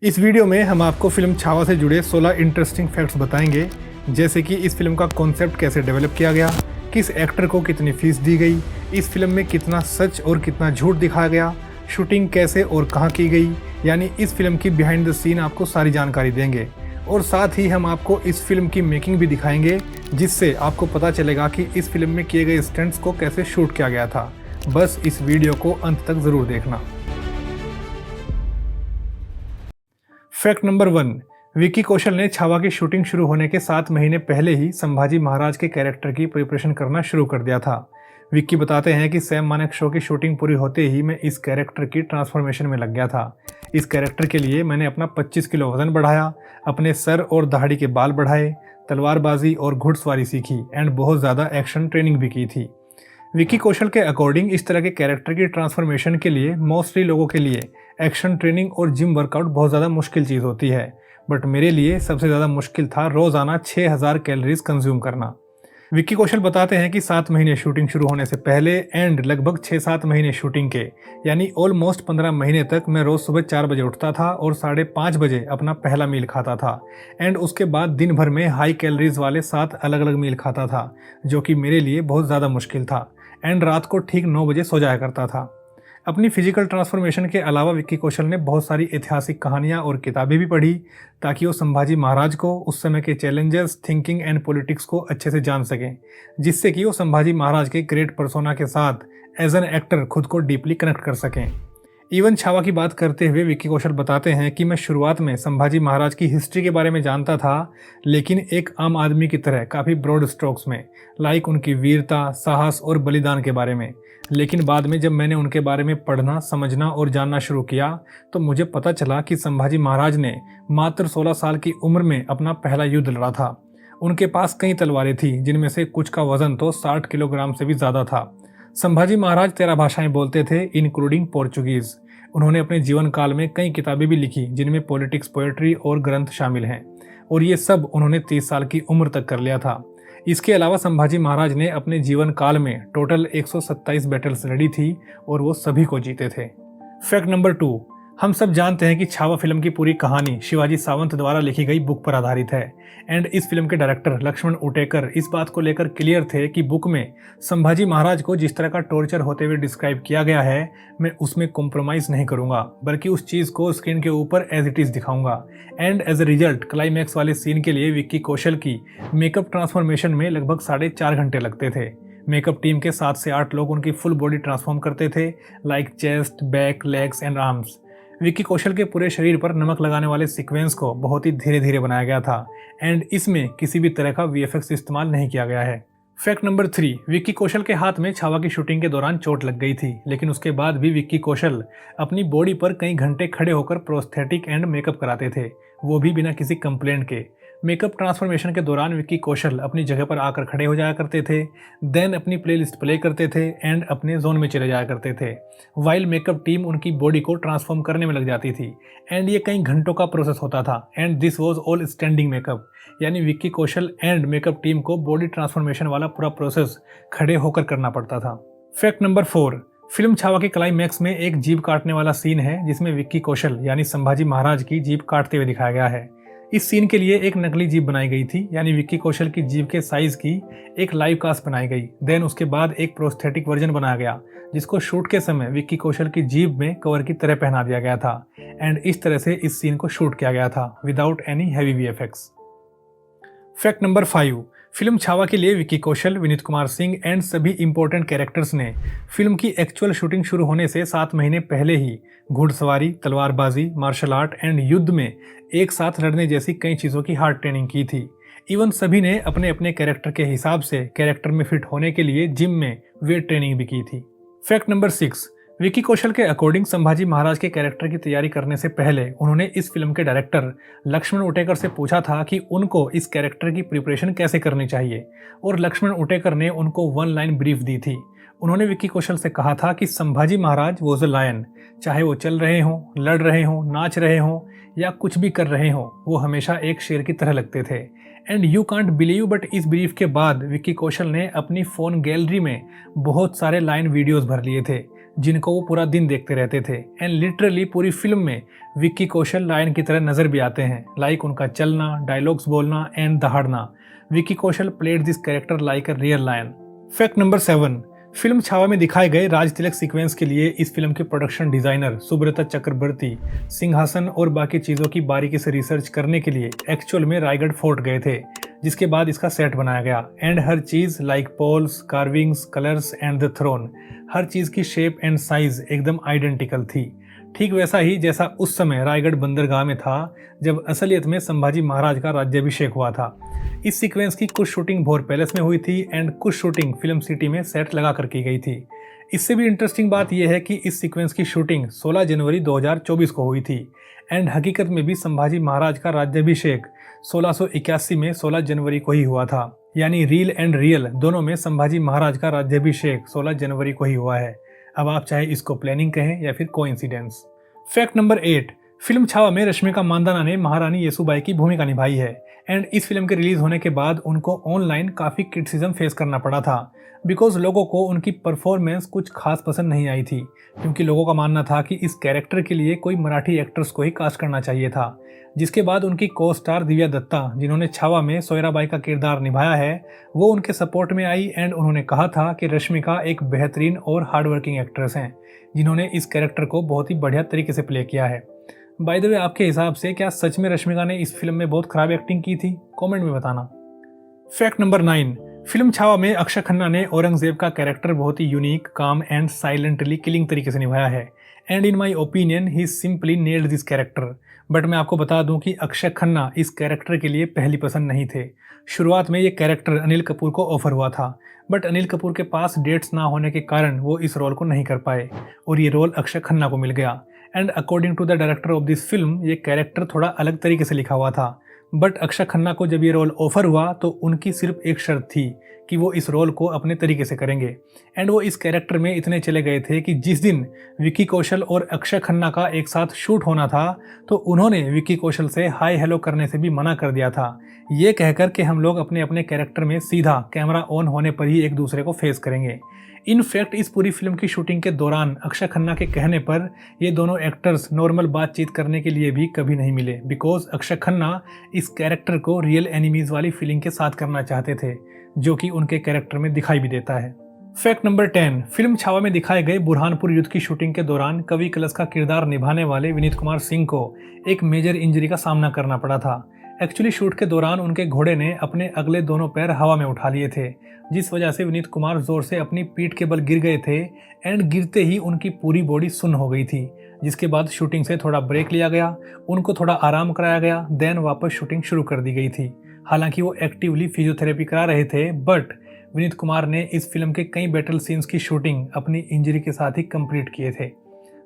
इस वीडियो में हम आपको फिल्म छावा से जुड़े 16 इंटरेस्टिंग फैक्ट्स बताएंगे, जैसे कि इस फिल्म का कॉन्सेप्ट कैसे डेवलप किया गया, किस एक्टर को कितनी फीस दी गई, इस फिल्म में कितना सच और कितना झूठ दिखाया गया, शूटिंग कैसे और कहाँ की गई, यानी इस फिल्म की बिहाइंड द सीन आपको सारी जानकारी देंगे। और साथ ही हम आपको इस फिल्म की मेकिंग भी दिखाएंगे, जिससे आपको पता चलेगा कि इस फिल्म में किए गए स्टंट्स को कैसे शूट किया गया था। बस इस वीडियो को अंत तक ज़रूर देखना। फैक्ट नंबर 1, विक्की कौशल ने छावा की शूटिंग शुरू होने के 7 महीने पहले ही संभाजी महाराज के कैरेक्टर की प्रिपरेशन करना शुरू कर दिया था। विक्की बताते हैं कि सैम मानेक शो की शूटिंग पूरी होते ही मैं इस कैरेक्टर की ट्रांसफॉर्मेशन में लग गया था। इस कैरेक्टर के लिए मैंने अपना 25 किलो वजन बढ़ाया, अपने सर और दाढ़ी के बाल बढ़ाए, तलवारबाजी और घुड़सवारी सीखी एंड बहुत ज़्यादा एक्शन ट्रेनिंग भी की थी। विक्की कौशल के अकॉर्डिंग इस तरह के कैरेक्टर की ट्रांसफॉर्मेशन के लिए मोस्टली लोगों के लिए एक्शन ट्रेनिंग और जिम वर्कआउट बहुत ज़्यादा मुश्किल चीज़ होती है, बट मेरे लिए सबसे ज़्यादा मुश्किल था रोज़ाना 6000 कैलोरीज कंज्यूम करना। विक्की कौशल बताते हैं कि 7 महीने शूटिंग शुरू होने से पहले एंड लगभग 6-7 महीने शूटिंग के, यानी ऑलमोस्ट 15 महीने तक मैं रोज़ सुबह 4 बजे उठता था और 5:30 बजे अपना पहला मील खाता था एंड उसके बाद दिन भर में हाई कैलोरीज वाले 7 अलग अलग मील खाता था, जो कि मेरे लिए बहुत ज़्यादा मुश्किल था एंड रात को ठीक 9 बजे सो जाया करता था। अपनी फिजिकल ट्रांसफॉर्मेशन के अलावा विक्की कौशल ने बहुत सारी ऐतिहासिक कहानियाँ और किताबें भी पढ़ी, ताकि वो संभाजी महाराज को, उस समय के चैलेंजेस, थिंकिंग एंड पॉलिटिक्स को अच्छे से जान सकें, जिससे कि वो संभाजी महाराज के ग्रेट पर्सोना के साथ एज एन एक्टर खुद को डीपली कनेक्ट कर सकें। इवन छावा की बात करते हुए विक्की कौशल बताते हैं कि मैं शुरुआत में संभाजी महाराज की हिस्ट्री के बारे में जानता था, लेकिन एक आम आदमी की तरह काफ़ी ब्रॉड स्ट्रोक्स में, लाइक उनकी वीरता, साहस और बलिदान के बारे में। लेकिन बाद में जब मैंने उनके बारे में पढ़ना, समझना और जानना शुरू किया, तो मुझे पता चला कि संभाजी महाराज ने मात्र 16 साल की उम्र में अपना पहला युद्ध लड़ा था। उनके पास कई तलवारें थी, जिनमें से कुछ का वजन तो 60 किलोग्राम से भी ज़्यादा था। संभाजी महाराज 13 भाषाएं बोलते थे, इंक्लूडिंग पोर्चुगीज़। उन्होंने अपने जीवन काल में कई किताबें भी लिखी, जिनमें पॉलिटिक्स, पोएट्री और ग्रंथ शामिल हैं, और ये सब उन्होंने 30 साल की उम्र तक कर लिया था। इसके अलावा संभाजी महाराज ने अपने जीवन काल में टोटल 127 बैटल्स लड़ी थी और वो सभी को जीते थे। फैक्ट नंबर 2, हम सब जानते हैं कि छावा फिल्म की पूरी कहानी शिवाजी सावंत द्वारा लिखी गई बुक पर आधारित है एंड इस फिल्म के डायरेक्टर लक्ष्मण उटेकर इस बात को लेकर क्लियर थे कि बुक में संभाजी महाराज को जिस तरह का टॉर्चर होते हुए डिस्क्राइब किया गया है, मैं उसमें कॉम्प्रोमाइज़ नहीं करूंगा, बल्कि उस चीज़ को स्क्रीन के ऊपर एज इट इज़ दिखाऊंगा। And as a result climax वाले सीन के लिए विक्की कौशल की मेकअप ट्रांसफॉर्मेशन में लगभग 4.5 घंटे लगते थे। मेकअप टीम के 7 से 8 लोग उनकी फुल बॉडी ट्रांसफॉर्म करते थे, like chest, back, legs and arms. Vicky Kaushal के पूरे शरीर पर नमक लगाने वाले सीक्वेंस को बहुत ही धीरे धीरे बनाया गया था एंड इसमें किसी भी तरह का वीएफएक्स इस्तेमाल नहीं किया गया है। फैक्ट नंबर 3, विक्की कौशल के हाथ में छावा की शूटिंग के दौरान चोट लग गई थी, लेकिन उसके बाद भी विक्की कौशल अपनी बॉडी पर कई घंटे खड़े होकर प्रोस्थेटिक एंड मेकअप कराते थे, वो भी बिना किसी कंप्लेंट के। मेकअप ट्रांसफॉर्मेशन के दौरान विक्की कौशल अपनी जगह पर आकर खड़े हो जाया करते थे, देन अपनी प्लेलिस्ट प्ले करते थे एंड अपने जोन में चले जाया करते थे, वाइल मेकअप टीम उनकी बॉडी को ट्रांसफॉर्म करने में लग जाती थी एंड ये कई घंटों का प्रोसेस होता था and this was all standing makeup, यानी Vicky Kaushal and makeup team को बॉडी ट्रांसफॉर्मेशन वाला पूरा प्रोसेस खड़े होकर करना पड़ता था। फैक्ट नंबर 4, फिल्म छावा के क्लाइमैक्स में एक जीभ काटने वाला सीन है, जिसमें विक्की कौशल यानी संभाजी महाराज की जीभ काटते हुए दिखाया गया है। इस सीन के लिए एक नकली जीभ बनाई गई थी, यानी विक्की कौशल की जीभ के साइज की एक लाइव कास्ट बनाई गई, देन उसके बाद एक प्रोस्थेटिक वर्जन बनाया गया, जिसको शूट के समय विक्की कौशल की जीभ में कवर की तरह पहना दिया गया था एंड इस तरह से इस सीन को शूट किया गया था without any heavy VFX. Fact number 5, film Chhaava के लिए विक्की कौशल, विनीत कुमार सिंह एंड सभी इंपॉर्टेंट कैरेक्टर्स ने फिल्म की एक्चुअल शूटिंग शुरू होने से 7 महीने पहले ही घुड़सवारी, तलवारबाजी, मार्शल आर्ट एंड युद्ध में एक साथ लड़ने जैसी कई चीज़ों की हार्ड ट्रेनिंग की थी। इवन सभी ने अपने अपने कैरेक्टर के हिसाब से कैरेक्टर में फिट होने के लिए जिम में वेट ट्रेनिंग भी की थी। फैक्ट नंबर 6, विक्की कौशल के अकॉर्डिंग संभाजी महाराज के कैरेक्टर की तैयारी करने से पहले उन्होंने इस फिल्म के डायरेक्टर लक्ष्मण उटेकर से पूछा था कि उनको इस कैरेक्टर की प्रिपरेशन कैसे करनी चाहिए, और लक्ष्मण उटेकर ने उनको 1 लाइन ब्रीफ दी थी। उन्होंने विक्की कौशल से कहा था कि Sambhaji Maharaj was a lion, चाहे वो चल रहे हों, लड़ रहे हों, नाच रहे हों या कुछ भी कर रहे हों, वो हमेशा एक शेर की तरह लगते थे। And you can't believe, but इस ब्रीफ के बाद विक्की कौशल ने अपनी फ़ोन गैलरी में बहुत सारे लाइन वीडियोस भर लिए थे, जिनको वो पूरा दिन देखते रहते थे। एंड लिटरली पूरी फिल्म में विक्की कौशल लायन की तरह नजर भी आते हैं, लाइक उनका चलना, डायलॉग्स बोलना एंड दहाड़ना। Vicky Kaushal played this character like a real lion. Fact number 7, film Chhaava में दिखाए गए राज तिलक सीक्वेंस के लिए इस फिल्म के प्रोडक्शन डिजाइनर सुब्रता चक्रवर्ती सिंहासन और बाकी चीज़ों की बारीकी से रिसर्च करने के लिए एक्चुअल में रायगढ़ फोर्ट गए थे, जिसके बाद इसका सेट बनाया गया। एंड हर चीज़ like poles, carvings, colours and the throne, हर चीज़ की शेप एंड साइज एकदम आइडेंटिकल थी। ठीक वैसा ही जैसा उस समय रायगढ़ बंदरगाह में था जब असलियत में संभाजी महाराज का राज्याभिषेक हुआ था। इस सीक्वेंस की कुछ शूटिंग भोर पैलेस में हुई थी एंड कुछ शूटिंग फिल्म सिटी में सेट लगा कर की गई थी। इससे भी इंटरेस्टिंग बात यह है कि इस सीक्वेंस की शूटिंग 16 जनवरी 2024 को हुई थी एंड हकीकत में भी संभाजी महाराज का राज्याभिषेक 1681 में 16 जनवरी को ही हुआ था। यानी रील एंड रियल दोनों में संभाजी महाराज का राज्याभिषेक 16 जनवरी को ही हुआ है। अब आप चाहे इसको प्लानिंग कहें या फिर coincidence. Fact number 8, film Chhaava में रश्मिका मंदाना ने महारानी येसुबाई की भूमिका निभाई है एंड इस फिल्म के रिलीज होने के बाद उनको ऑनलाइन काफ़ी क्रिटिसिज्म फेस करना पड़ा था बिकॉज लोगों को उनकी परफॉर्मेंस कुछ खास पसंद नहीं आई थी, क्योंकि लोगों का मानना था कि इस कैरेक्टर के लिए कोई मराठी एक्ट्रेस को ही कास्ट करना चाहिए था। जिसके बाद उनकी को स्टार दिव्या दत्ता, जिन्होंने छावा में सोयराबाई का किरदार निभाया है, वो उनके सपोर्ट में आई एंड उन्होंने कहा था कि रश्मिका एक बेहतरीन और हार्डवर्किंग एक्ट्रेस हैं जिन्होंने इस कैरेक्टर को बहुत ही बढ़िया तरीके से प्ले किया है। बाय द वे, आपके हिसाब से क्या सच में रश्मिका ने इस फिल्म में बहुत खराब एक्टिंग की थी? कमेंट में बताना। फैक्ट नंबर 9, फिल्म छावा में अक्षय खन्ना ने औरंगजेब का कैरेक्टर बहुत ही यूनिक, काम एंड साइलेंटली किलिंग तरीके से निभाया है and in my opinion he simply nailed this character. But मैं आपको बता दूं कि अक्षय खन्ना इस कैरेक्टर के लिए पहली पसंद नहीं थे। शुरुआत में ये कैरेक्टर अनिल कपूर को ऑफर हुआ था, बट अनिल कपूर के पास डेट्स ना होने के कारण वो इस रोल को नहीं कर पाए और ये रोल अक्षय खन्ना को मिल गया। And according to the director of this film ये कैरेक्टर थोड़ा अलग तरीके से लिखा हुआ था। बट अक्षय खन्ना को जब ये रोल ऑफर हुआ तो उनकी सिर्फ एक शर्त थी कि वो इस रोल को अपने तरीके से करेंगे एंड वो इस कैरेक्टर में इतने चले गए थे कि जिस दिन विक्की कौशल और अक्षय खन्ना का एक साथ शूट होना था तो उन्होंने विक्की कौशल से हाय हेलो करने से भी मना कर दिया था, ये कहकर कि हम लोग अपने अपने कैरेक्टर में सीधा कैमरा ऑन होने पर ही एक दूसरे को फेस करेंगे। इनफैक्ट इस पूरी फिल्म की शूटिंग के दौरान अक्षय खन्ना के कहने पर ये दोनों एक्टर्स नॉर्मल बातचीत करने के लिए भी कभी नहीं मिले बिकॉज अक्षय खन्ना इस कैरेक्टर को रियल एनिमीज वाली फीलिंग के साथ करना चाहते थे, जो कि उनके कैरेक्टर में दिखाई भी देता है। फैक्ट नंबर 10, फिल्म छावा में दिखाए गए बुरहानपुर युद्ध की शूटिंग के दौरान कवि कलश का किरदार निभाने वाले विनीत कुमार सिंह को एक मेजर इंजरी का सामना करना पड़ा था। एक्चुअली शूट के दौरान उनके घोड़े ने अपने अगले दोनों पैर हवा में उठा लिए थे, जिस वजह से विनीत कुमार जोर से अपनी पीठ के बल गिर गए थे एंड गिरते ही उनकी पूरी बॉडी सुन्न हो गई थी। जिसके बाद शूटिंग से थोड़ा ब्रेक लिया गया, उनको थोड़ा आराम कराया गया, देन वापस शूटिंग शुरू कर दी गई थी। हालांकि वो एक्टिवली फिजियोथेरेपी करा रहे थे, बट विनीत कुमार ने इस फिल्म के कई बैटल सीन्स की शूटिंग अपनी इंजरी के साथ ही कंप्लीट किए थे।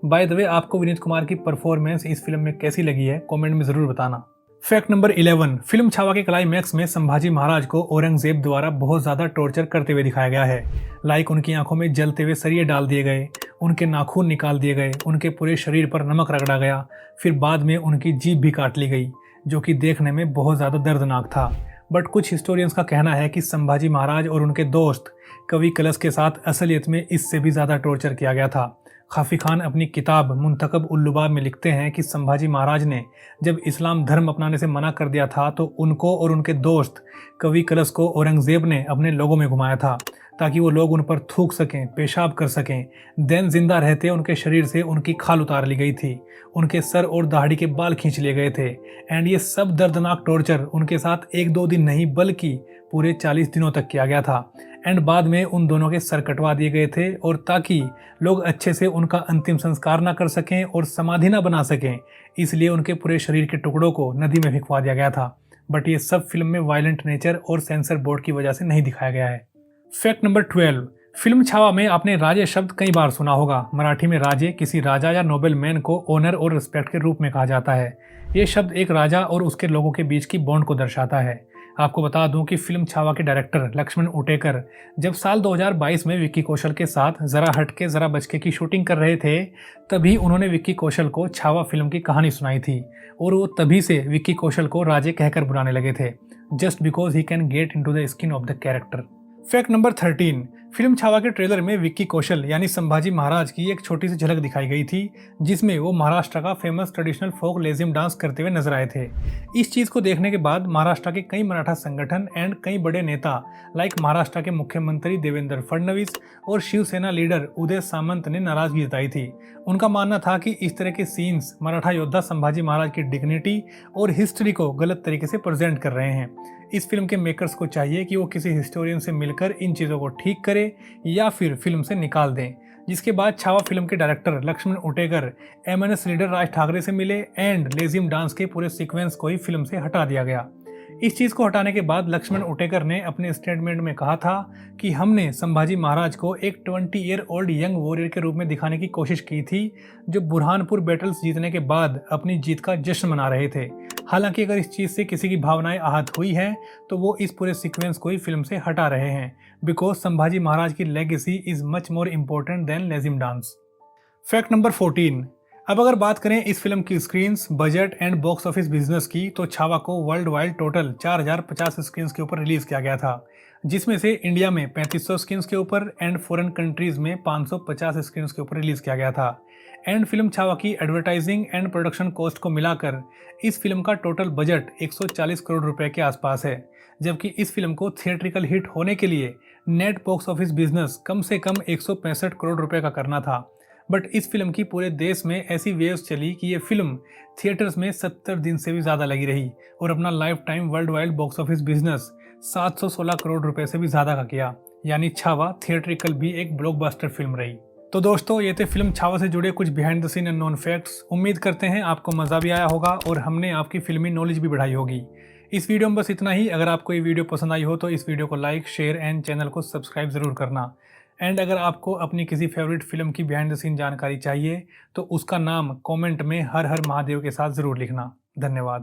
बाय द वे, आपको विनीत कुमार की परफॉर्मेंस इस फिल्म में कैसी लगी है कमेंट में ज़रूर बताना। फैक्ट नंबर 11, फिल्म छावा के क्लाइमैक्स में संभाजी महाराज को औरंगजेब द्वारा बहुत ज़्यादा टॉर्चर करते हुए दिखाया गया है। लाइक उनकी आंखों में जलते हुए सरिये डाल दिए गए, उनके नाखून निकाल दिए गए, उनके पूरे शरीर पर नमक रगड़ा गया, फिर बाद में उनकी जीभ भी काट ली गई, जो कि देखने में बहुत ज़्यादा दर्दनाक था। बट कुछ हिस्टोरियंस का कहना है कि संभाजी महाराज और उनके दोस्त कवि कलश के साथ असलियत में इससे भी ज़्यादा टॉर्चर किया गया था। खाफी खान अपनी किताब मुंतखब उल लुबाब में लिखते हैं कि संभाजी महाराज ने जब इस्लाम धर्म अपनाने से मना कर दिया था तो उनको और उनके दोस्त कवि कलश को औरंगजेब ने अपने लोगों में घुमाया था ताकि वो लोग उन पर थूक सकें, पेशाब कर सकें। देन जिंदा रहते उनके शरीर से उनकी खाल उतार ली गई थी, उनके सर और दाढ़ी के बाल खींच लिए गए थे एंड ये सब दर्दनाक टॉर्चर उनके साथ 1-2 दिन नहीं बल्कि पूरे 40 दिनों तक किया गया था। एंड बाद में उन दोनों के सर कटवा दिए गए थे और ताकि लोग अच्छे से उनका अंतिम संस्कार ना कर सकें और समाधि ना बना सकें, इसलिए उनके पूरे शरीर के टुकड़ों को नदी में फेंकवा दिया गया था। बट ये सब फिल्म में वायलेंट नेचर और सेंसर बोर्ड की वजह से नहीं दिखाया गया है। फैक्ट नंबर 12, फिल्म छावा में आपने राजे शब्द कई बार सुना होगा। मराठी में राजे किसी राजा या नोबेल मैन को ऑनर और रिस्पेक्ट के रूप में कहा जाता है। ये शब्द एक राजा और उसके लोगों के बीच की बॉन्ड को दर्शाता है। आपको बता दूं कि फिल्म छावा के डायरेक्टर लक्ष्मण उटेकर जब साल 2022 में विक्की कौशल के साथ जरा हटके जरा बचके की शूटिंग कर रहे थे, तभी उन्होंने विक्की कौशल को छावा फिल्म की कहानी सुनाई थी और वो तभी से विक्की कौशल को राजे कहकर बुलाने लगे थे, just because he can get into the skin of the character. Fact number 13, film Chhaava के ट्रेलर में विक्की कौशल यानी संभाजी महाराज की एक छोटी सी झलक दिखाई गई थी, जिसमें वो महाराष्ट्र का famous traditional folk lezim dance करते हुए नजर आए थे। इस चीज को देखने के बाद महाराष्ट्र के कई मराठा संगठन एंड कई बड़े नेता लाइक महाराष्ट्र के मुख्यमंत्री देवेंद्र फडणवीस और शिवसेना लीडर उदय सामंत ने नाराजगी जताई थी। उनका मानना था कि इस तरह के सीन्स मराठा योद्धा संभाजी महाराज की डिग्निटी और हिस्ट्री को गलत तरीके से प्रेजेंट कर रहे हैं। इस फिल्म के मेकर्स को चाहिए कि वो किसी हिस्टोरियन से मिलकर इन चीज़ों को ठीक करे या फिर फिल्म से निकाल दें। जिसके बाद छावा फिल्म के director Laxman Utekar MNS leader Raj Thackeray से मिले एंड लेजिम डांस के पूरे सीक्वेंस को ही फिल्म से हटा दिया गया। इस चीज़ को हटाने के बाद लक्ष्मण उटेकर ने अपने स्टेटमेंट में कहा था कि हमने संभाजी महाराज को एक 20 ईयर ओल्ड यंग वॉरियर के रूप में दिखाने की कोशिश की थी, जो बुरहानपुर बैटल्स जीतने के बाद अपनी जीत का जश्न मना रहे थे। हालांकि अगर इस चीज़ से किसी की भावनाएं आहत हुई हैं तो वो इस पूरे सीक्वेंस को ही फिल्म से हटा रहे हैं, बिकॉज संभाजी महाराज की legacy is much more important then lezim dance. Fact number 14। अब अगर बात करें इस फिल्म की screens, budget and box office business की, तो छावा को वर्ल्ड वाइड टोटल 4050 स्क्रीन्स के ऊपर रिलीज किया गया था, जिसमें से इंडिया में 3500 स्क्रीन्स के ऊपर एंड फॉरेन कंट्रीज में 550 स्क्रीन्स के ऊपर रिलीज किया गया था। एंड फिल्म छावा की एडवर्टाइजिंग एंड प्रोडक्शन कॉस्ट को मिलाकर इस फिल्म का टोटल बजट 140 करोड़ रुपए के आसपास है, जबकि इस फिल्म को थिएट्रिकल हिट होने के लिए नेट बॉक्स ऑफिस बिजनेस कम से कम 165 करोड़ रुपए का करना था। बट इस फिल्म की पूरे देश में ऐसी वेव्स चली कि ये फिल्म थिएटर्स में 70 दिन से भी ज़्यादा लगी रही और अपना life time world wide box office business 716 crore रुपए से भी ज़्यादा का किया। यानी छावा थिएट्रिकल भी एक ब्लॉकबस्टर फिल्म रही। तो दोस्तों, ये थे फिल्म छावा से जुड़े कुछ behind the scene and known facts. उम्मीद करते हैं आपको मज़ा भी आया होगा और हमने आपकी फिल्मी नॉलेज भी बढ़ाई होगी। इस वीडियो में बस इतना ही। अगर आपको ये वीडियो पसंद आई हो तो इस वीडियो को लाइक, शेयर एंड चैनल को सब्सक्राइब ज़रूर करना। एंड अगर आपको अपनी किसी फेवरेट फिल्म की बिहाइंड द सीन जानकारी चाहिए तो उसका नाम कमेंट में हर हर महादेव के साथ ज़रूर लिखना। धन्यवाद।